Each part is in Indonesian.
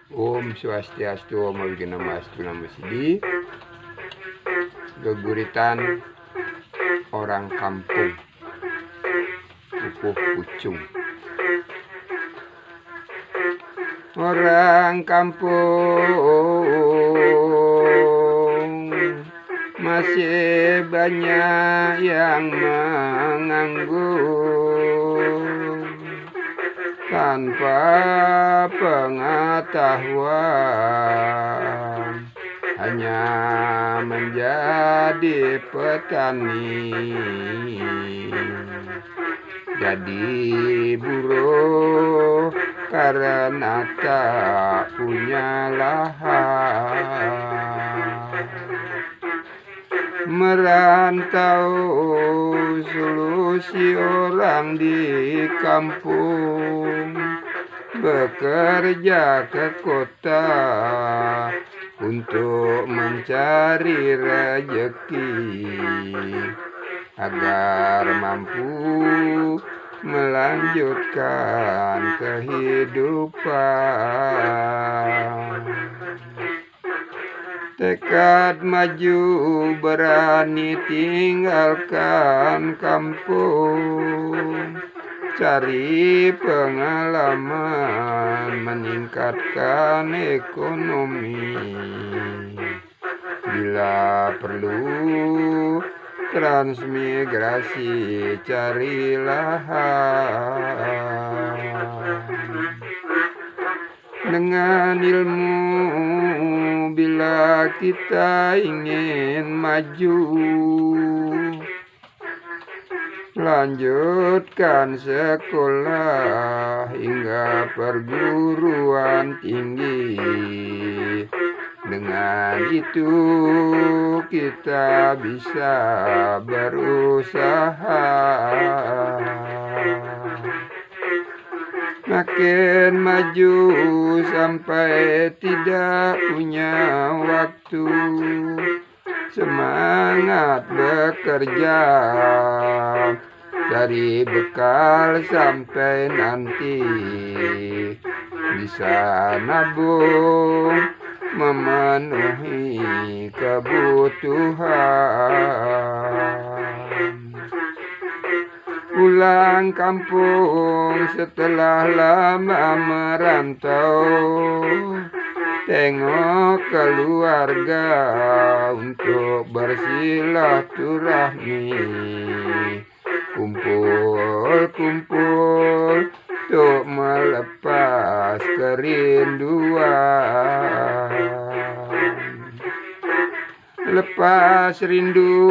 Om Swastiastu, Om Namastu, Namo Siddhi. Geguritan orang kampung, pupuh pucung. Orang kampung masih banyak yang menganggur tanpa pengetahuan, hanya menjadi petani, jadi buruh karena tak punya lahan. Merantau solusi orang di kampung, bekerja ke kota untuk mencari rezeki agar mampu melanjutkan kehidupan. Tekad maju berani tinggalkan kampung, cari pengalaman meningkatkan ekonomi. Bila perlu transmigrasi, cari lahan. Dengan ilmu, bila kita ingin maju, lanjutkan sekolah hingga perguruan tinggi. Dengan itu kita bisa berusaha. Makin maju sampai tidak punya waktu, semangat bekerja, cari bekal sampai nanti bisa nabung memenuhi kebutuhan. Pulang kampung setelah lama merantau, tengok keluarga untuk bersilaturahmi, kumpul-kumpul untuk melepas kerinduan. Lepas rindu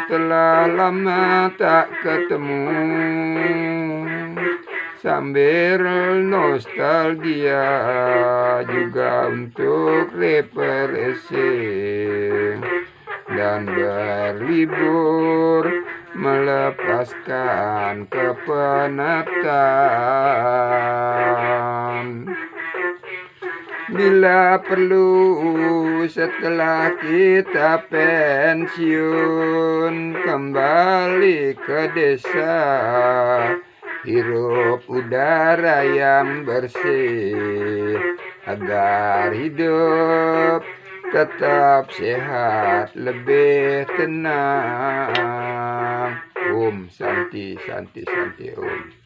telah lama tak ketemu, sambil nostalgia juga untuk refreshing dan berlibur melepaskan kepenatan. Bila perlu setelah kita pensiun, kembali ke desa, hirup udara yang bersih agar hidup tetap sehat, lebih tenang. Om Santi Santi Santi Om.